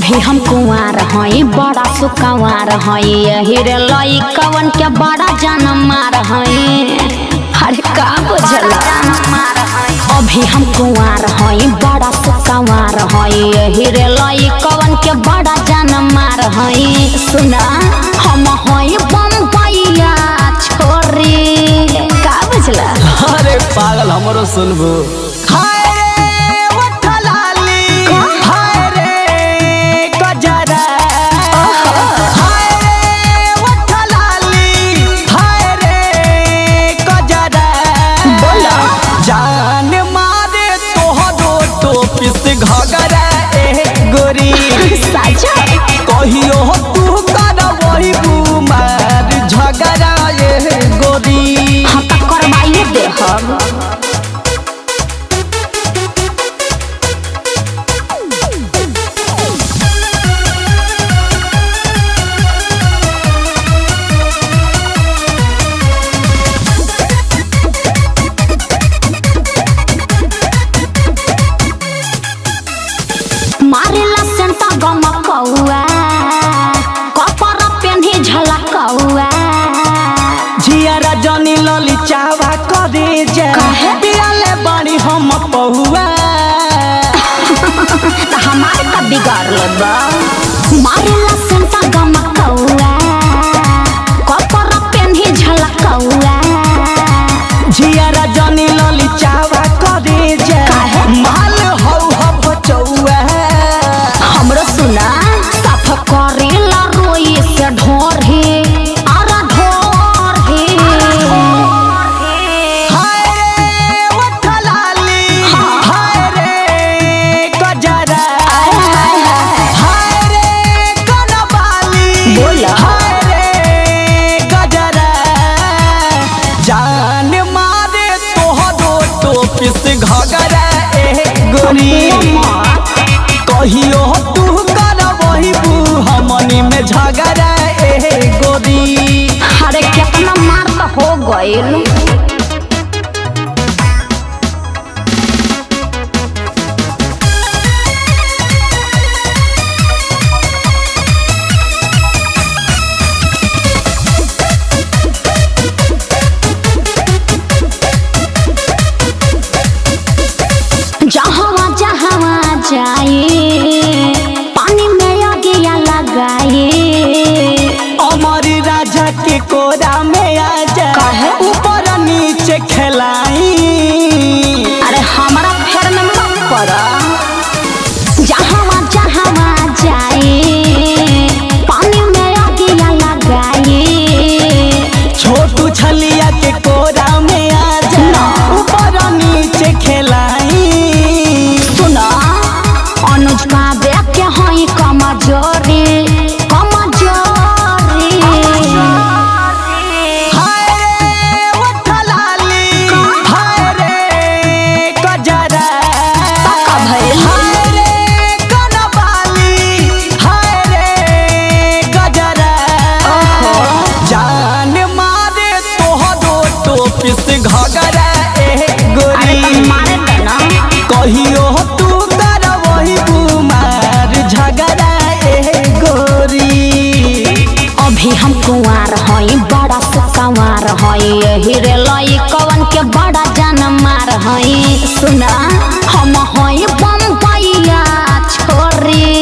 अभी हम कुंवार हई बड़ा सुकवार हई यही रे लई कवन के बड़ा जान मार हई। अरे का बुझला अभी हम कुंवार हई बड़ा सुकवार हई यही रे लई कवन के बड़ा जान मार हई। सुना हम हई बम्बईया छोरी का बुझला। अरे पागल हमरो सुनबो घगरा ए गोरी साजा कहियो तू कर वही बुमार झगड़ा ए गोरी हम का करवाइए दे हम। मारेला सेंटा गमकौआ कपड़ा पेन्ही झलकौआ झियारा जनी लली चावा करे जे पियाले बड़ी हम पहुआ त हमार का बिगाड़ लेबा। मारेला सेंटा गमकौआ कपड़ा पेन्ही झलकौआ झियारा जनी लली चावा करे जे माल हौ हब चौआ हमरो सुना साफ करेला रोई से ढोरही आरा ढोरही। हाय रे उठलाली हाय रे गजरा हाय रे कनबाली बोला हाय रे गजरा जान मारे तोहरो टोपिस घगरा ए गोरी कहियो तू कर वही बू हमनी में झगड़ा ए गोरी। अरे कितना मार तो हो गइल। जहाँ जहाँ जाए पानी में आगिया लगाए अमर राजा के कोरा में आ जा ऊपर नीचे खेलाई। अरे हमारा फेर में मत पड़ा। जहाँ जहाँ जाए पानी में आगिया लगाए छोटू छलिया के कोरा में आ जा ऊपर नीचे खेलाई। सुना अनुज का बेक के हई कमजोरी कमजोरी। हाय रे उठलाली हाय रे गजरा भइल हाय रे कनबाली हाय रे गजरा जान मारे तोहरो टोपिस घगरा ए गोरी मारे ना कहियो तू कर वही बुमार झगड़ा ए गोरी। अभी हम कुंवार हई बड़ा सुकवार हई यही रे लई कवन के बड़ा जान मार हई। सुना हम हई बम्बईया छोरी